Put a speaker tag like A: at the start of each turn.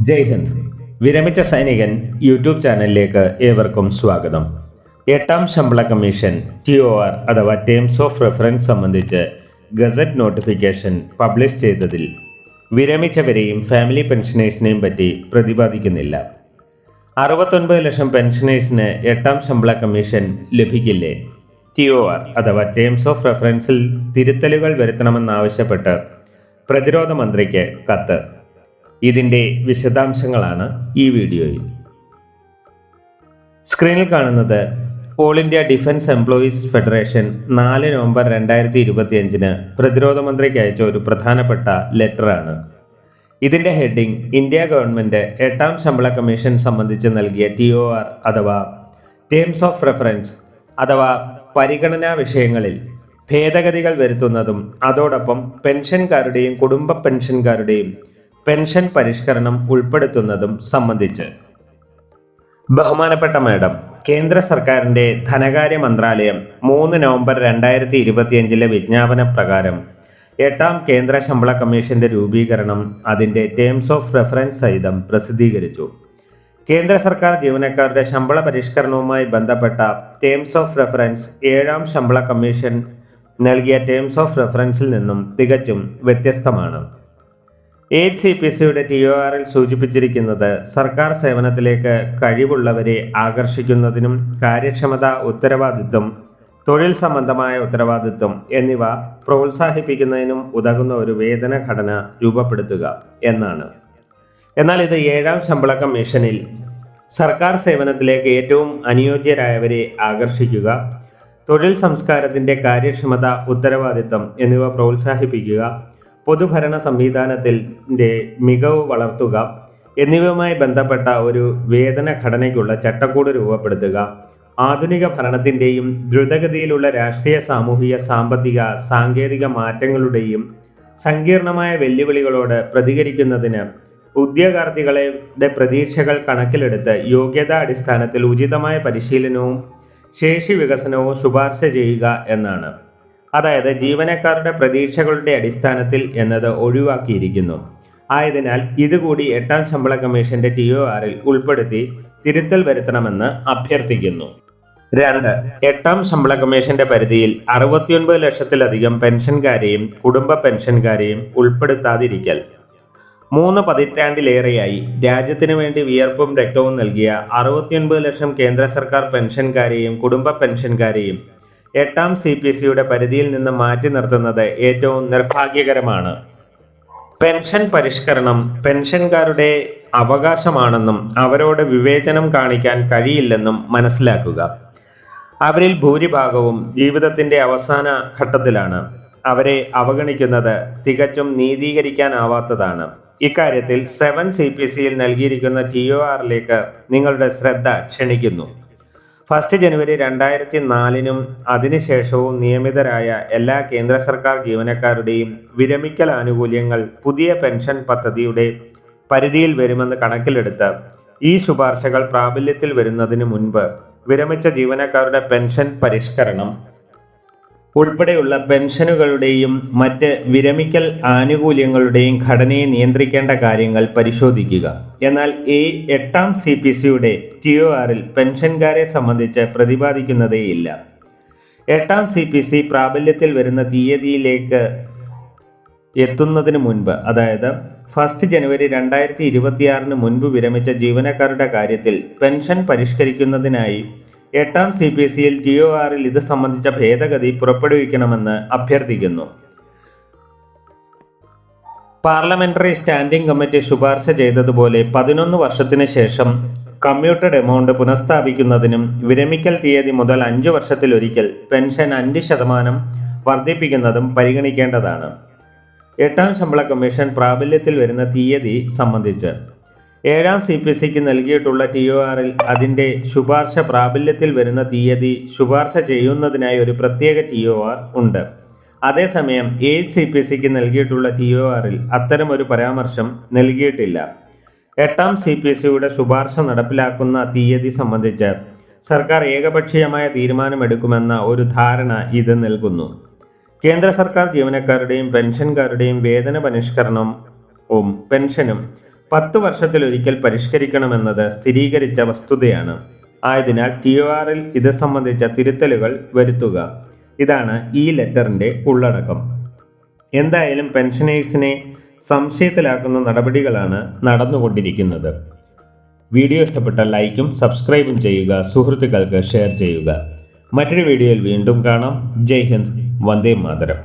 A: ജയ് ഹിന്ദ്. വിരമിച്ച സൈനികൻ യൂട്യൂബ് ചാനലിലേക്ക് ഏവർക്കും സ്വാഗതം. എട്ടാം ശമ്പള കമ്മീഷൻ TOR അഥവാ ടേംസ് ഓഫ് റെഫറൻസ് സംബന്ധിച്ച് ഗസറ്റ് നോട്ടിഫിക്കേഷൻ പബ്ലിഷ് ചെയ്തതിൽ വിരമിച്ചവരെയും ഫാമിലി പെൻഷനേഴ്സിനെയും പറ്റി പ്രതിപാദിക്കുന്നില്ല. 69 ലക്ഷം പെൻഷനേഴ്സിന് എട്ടാം ശമ്പള കമ്മീഷൻ ലഭിക്കില്ലേ? TOR അഥവാ ടേംസ് ഓഫ് റെഫറൻസിൽ തിരുത്തലുകൾ വരുത്തണമെന്നാവശ്യപ്പെട്ട് പ്രതിരോധ മന്ത്രിക്ക് കത്ത്. ഇതിൻ്റെ വിശദാംശങ്ങളാണ് ഈ വീഡിയോയിൽ. സ്ക്രീനിൽ കാണുന്നത് all India defence employees federation 4 November 2025 പ്രതിരോധ മന്ത്രിക്ക് അയച്ച ഒരു പ്രധാനപ്പെട്ട ലെറ്ററാണ്. ഇതിൻ്റെ ഹെഡിങ് ഇന്ത്യ ഗവൺമെൻറ് എട്ടാം ശമ്പള കമ്മീഷൻ സംബന്ധിച്ച് നൽകിയ TOR അഥവാ ടേംസ് ഓഫ് റെഫറൻസ് അഥവാ പരിഗണനാ വിഷയങ്ങളിൽ ഭേദഗതികൾ വരുത്തുന്നതും അതോടൊപ്പം പെൻഷൻകാരുടെയും കുടുംബ പെൻഷൻകാരുടെയും പെൻഷൻ പരിഷ്കരണം ഉൾപ്പെടുത്തുന്നതും സംബന്ധിച്ച്. ബഹുമാനപ്പെട്ട മാഡം, കേന്ദ്ര സർക്കാരിൻ്റെ ധനകാര്യ മന്ത്രാലയം 3 നവംബർ 2025 വിജ്ഞാപന പ്രകാരം എട്ടാം കേന്ദ്ര ശമ്പള കമ്മീഷന്റെ രൂപീകരണം അതിൻ്റെ ടേംസ് ഓഫ് റെഫറൻസ് സഹിതം പ്രസിദ്ധീകരിച്ചു. കേന്ദ്ര സർക്കാർ ജീവനക്കാരുടെ ശമ്പള പരിഷ്കരണവുമായി ബന്ധപ്പെട്ട ടേംസ് ഓഫ് റെഫറൻസ് 7ാം ശമ്പള കമ്മീഷൻ നൽകിയ ടേംസ് ഓഫ് റെഫറൻസിൽ നിന്നും തികച്ചും വ്യത്യസ്തമാണ്. HCPCയുടെ TORൽ സൂചിപ്പിച്ചിരിക്കുന്നത് സർക്കാർ സേവനത്തിലേക്ക് കഴിവുള്ളവരെ ആകർഷിക്കുന്നതിനും കാര്യക്ഷമത, ഉത്തരവാദിത്വം, തൊഴിൽ സംബന്ധമായ ഉത്തരവാദിത്വം എന്നിവ പ്രോത്സാഹിപ്പിക്കുന്നതിനും ഉതകുന്ന ഒരു വേതന ഘടന രൂപപ്പെടുത്തുക എന്നാണ്. എന്നാൽ ഇത് 7ാം ശമ്പള കമ്മീഷനിൽ സർക്കാർ സേവനത്തിലേക്ക് ഏറ്റവും അനുയോജ്യരായവരെ ആകർഷിക്കുക, തൊഴിൽ സംസ്കാരത്തിൻ്റെ കാര്യക്ഷമത, ഉത്തരവാദിത്വം എന്നിവ പ്രോത്സാഹിപ്പിക്കുക, പൊതുഭരണ സംവിധാനത്തിൻ്റെ മികവ് വളർത്തുക എന്നിവയുമായി ബന്ധപ്പെട്ട ഒരു വേതന ഘടനയ്ക്കുള്ള ചട്ടക്കൂട് രൂപപ്പെടുത്തുക, ആധുനിക ഭരണത്തിൻ്റെയും ദ്രുതഗതിയിലുള്ള രാഷ്ട്രീയ, സാമൂഹിക, സാമ്പത്തിക, സാങ്കേതിക മാറ്റങ്ങളുടെയും സങ്കീർണമായ വെല്ലുവിളികളോട് പ്രതികരിക്കുന്നതിന് ഉദ്യോഗാർത്ഥികളുടെ പ്രതീക്ഷകൾ കണക്കിലെടുത്ത് യോഗ്യതാ അടിസ്ഥാനത്തിൽ ഉചിതമായ പരിശീലനവും ശേഷി വികസനവും ശുപാർശ ചെയ്യുക എന്നാണ്. അതായത് ജീവനക്കാരുടെ പ്രതീക്ഷകളുടെ അടിസ്ഥാനത്തിൽ എന്നത് ഒഴിവാക്കിയിരിക്കുന്നു. ആയതിനാൽ ഇതുകൂടി എട്ടാം ശമ്പള കമ്മീഷന്റെ TORൽ ഉൾപ്പെടുത്തി തിരുത്തൽ വരുത്തണമെന്ന് അഭ്യർത്ഥിക്കുന്നു. 2. എട്ടാം ശമ്പള കമ്മീഷന്റെ പരിധിയിൽ 69 ലക്ഷത്തിലധികം പെൻഷൻകാരെയും കുടുംബ പെൻഷൻകാരെയും ഉൾപ്പെടുത്താതിരിക്കൽ. 3 പതിറ്റാണ്ടിലേറെയായി രാജ്യത്തിനു വേണ്ടി വിയർപ്പും രക്തവും നൽകിയ 69 ലക്ഷം കേന്ദ്ര സർക്കാർ പെൻഷൻകാരെയും കുടുംബ പെൻഷൻകാരെയും 8ാം CPCയുടെ പരിധിയിൽ നിന്ന് മാറ്റി നിർത്തുന്നത് ഏറ്റവും നിർഭാഗ്യകരമാണ്. പെൻഷൻ പരിഷ്കരണം പെൻഷൻകാരുടെ അവകാശമാണെന്നും അവരോട് വിവേചനം കാണിക്കാൻ കഴിയില്ലെന്നും മനസ്സിലാക്കുക. അവരിൽ ഭൂരിഭാഗവും ജീവിതത്തിൻ്റെ അവസാന ഘട്ടത്തിലാണ്. അവരെ അവഗണിക്കുന്നത് തികച്ചും നീതീകരിക്കാനാവാത്തതാണ്. ഇക്കാര്യത്തിൽ 7 CPCയിൽ നൽകിയിരിക്കുന്ന TORലേക്ക് നിങ്ങളുടെ ശ്രദ്ധ ക്ഷണിക്കുന്നു. 1 ജനുവരി 2004 അതിനുശേഷവും നിയമിതരായ എല്ലാ കേന്ദ്ര സർക്കാർ ജീവനക്കാരുടെയും വിരമിക്കൽ ആനുകൂല്യങ്ങൾ പുതിയ പെൻഷൻ പദ്ധതിയുടെ പരിധിയിൽ വരുമെന്ന് കണക്കിലെടുത്ത് ഈ ശുപാർശകൾ പ്രാബല്യത്തിൽ വരുന്നതിന് മുൻപ് വിരമിച്ച ജീവനക്കാരുടെ പെൻഷൻ പരിഷ്കരണം ഉൾപ്പെടെയുള്ള പെൻഷനുകളുടെയും മറ്റ് വിരമിക്കൽ ആനുകൂല്യങ്ങളുടെയും ഘടനയെ നിയന്ത്രിക്കേണ്ട കാര്യങ്ങൾ പരിശോധിക്കുക. എന്നാൽ 8ാം CPCയുടെ TORൽ പെൻഷൻകാരെ സംബന്ധിച്ച് പ്രതിപാദിക്കുന്നതേയില്ല. 8ാം CPC പ്രാബല്യത്തിൽ വരുന്ന തീയതിയിലേക്ക് എത്തുന്നതിന് മുൻപ്, അതായത് 1 ജനുവരി 2026 മുൻപ് വിരമിച്ച ജീവനക്കാരുടെ കാര്യത്തിൽ പെൻഷൻ പരിഷ്കരിക്കുന്നതിനായി 8ാം CPCയിൽ TORൽ ഇത് സംബന്ധിച്ച ഭേദഗതി പുറപ്പെടുവിക്കണമെന്ന് അഭ്യർത്ഥിക്കുന്നു. പാർലമെന്ററി സ്റ്റാൻഡിംഗ് കമ്മിറ്റി ശുപാർശ ചെയ്തതുപോലെ 11 വർഷത്തിന് ശേഷം കമ്മ്യൂട്ടഡ് എമൗണ്ട് പുനഃസ്ഥാപിക്കുന്നതിനും വിരമിക്കൽ തീയതി മുതൽ 5 വർഷത്തിലൊരിക്കൽ പെൻഷൻ 5% വർദ്ധിപ്പിക്കുന്നതും പരിഗണിക്കേണ്ടതാണ്. 8ാം ശമ്പള കമ്മീഷൻ പ്രാബല്യത്തിൽ വരുന്ന തീയതി സംബന്ധിച്ച് 7ാം CPCക്ക് നൽകിയിട്ടുള്ള TORൽ അതിൻ്റെ ശുപാർശ പ്രാബല്യത്തിൽ വരുന്ന തീയതി ശുപാർശ ചെയ്യുന്നതിനായി ഒരു പ്രത്യേക TOR ഉണ്ട്. അതേസമയം 7 CPCക്ക് നൽകിയിട്ടുള്ള TORൽ അത്തരമൊരു പരാമർശം നൽകിയിട്ടില്ല. 8ാം CPCയുടെ ശുപാർശ നടപ്പിലാക്കുന്ന തീയതി സംബന്ധിച്ച് സർക്കാർ ഏകപക്ഷീയമായ തീരുമാനമെടുക്കുമെന്ന ഒരു ധാരണ ഇത് നൽകുന്നു. കേന്ദ്ര സർക്കാർ ജീവനക്കാരുടെയും പെൻഷൻകാരുടെയും വേതന പരിഷ്കരണവും പെൻഷനും 10 വർഷത്തിലൊരിക്കൽ പരിഷ്കരിക്കണമെന്നത് സ്ഥിരീകരിച്ച വസ്തുതയാണ്. ആയതിനാൽ TOR-ൽ ഇത് സംബന്ധിച്ച തിരുത്തലുകൾ വരുത്തുക. ഇതാണ് ഈ ലെറ്ററിൻ്റെ ഉള്ളടക്കം. എന്തായാലും പെൻഷനേഴ്സിനെ സംശയത്തിലാക്കുന്ന നടപടികളാണ് നടന്നുകൊണ്ടിരിക്കുന്നത്. വീഡിയോ ഇഷ്ടപ്പെട്ടാൽ ലൈക്കും സബ്സ്ക്രൈബും ചെയ്യുക, സുഹൃത്തുക്കൾക്ക് ഷെയർ ചെയ്യുക. മറ്റൊരു വീഡിയോയിൽ വീണ്ടും കാണാം. ജയ് ഹിന്ദ്, വന്ദേ മാതരം.